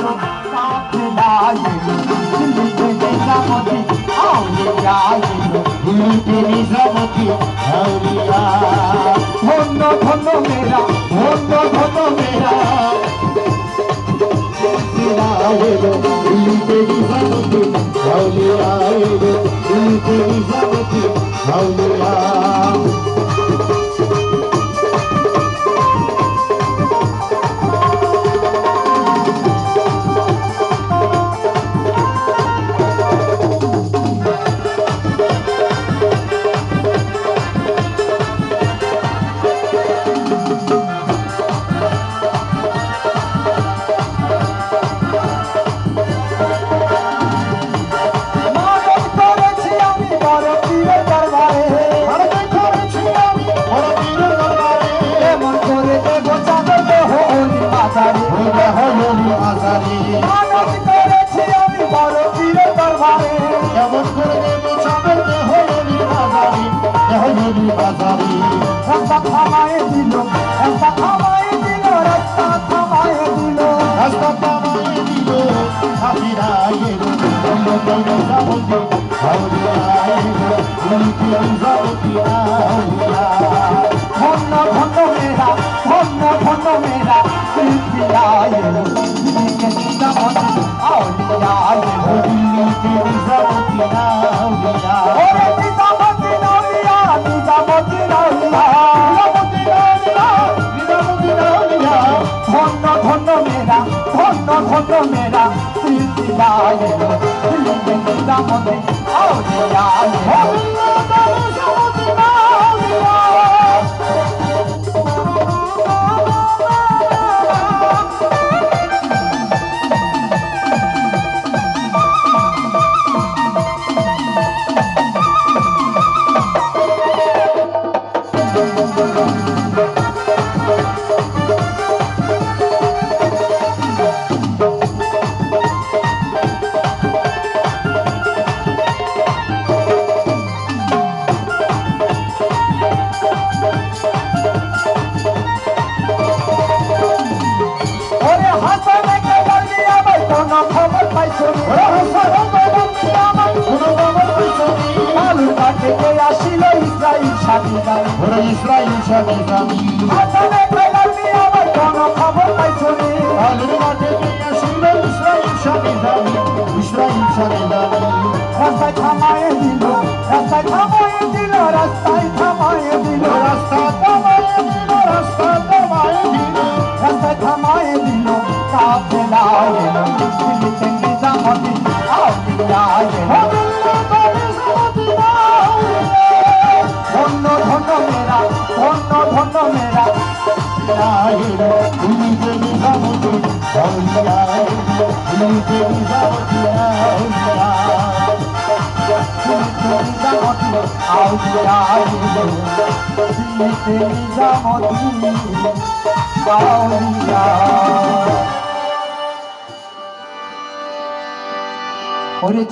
এলো কাফেলা এলো দিল্লিতে নিজামতি আউলিয়া এলো দিল্লিতে নিজামতি আউলিয়া ধন্য ধন্য মেরা ধন্য ধন্য মেরা কাফেলা এলো দিল্লিতে নিজামতি আউলিয়া এলো দিল্লিতে নিজামতি আউলিয়া রাস্তা থামায়ে দিল রাস্তা থামায়ে দিল রাস্তা থামায়ে দিল রাস্তা থামায়ে দিল কাফেলা এলো দিল্লিতে নিজামতি আউলিয়া এলো দিল্লিতে নিজামতি আউলিয়া ধন্য ধন্য মেরা ধন্য ধন্য মেরা কৃপিয়া এলো দিল্লিতে নিজামতি আউলিয়া এলো দিল্লিতে নিজামতি আউলিয়া ওরে নিজামতি আউলিয়া নিজামতি আউলিয়া ধন্য ধন্য মেরা ধন্য ধন্য মেরা কৃপিয়া এলো দিল্লিতে নিজামতি আউলিয়া এলো ইসরাইল স্বামী স্বামী আসামে কইলার নিয়ে আবার কোনো খবর পাইছনি আলুর মাঠে আসিল ইসরাইল স্বামী স্বামী ইসরাইল স্বামী স্বামী রাস্তায় থামায়ে দিল রাস্তায় থামায়ে দিল রাস্তায় থামায়ে দিল রাস্তা থামায়ে দিল রাস্তা থামায়ে দিল রাস্তায় থামায়ে দিল কাফেলা এলো দিল্লিতে নিজামতি আউলিয়া এলো ধন্য ধন্য মেরা ধন্য ধন্য মেরা এলো দিল্লিতে নিজামতি আউলিয়া এলো দিল্লিতে নিজামতি আউলিয়া নিজামতি আউলিয়া এলো দিল্লিতে নিজামতি আউলিয়া ওরে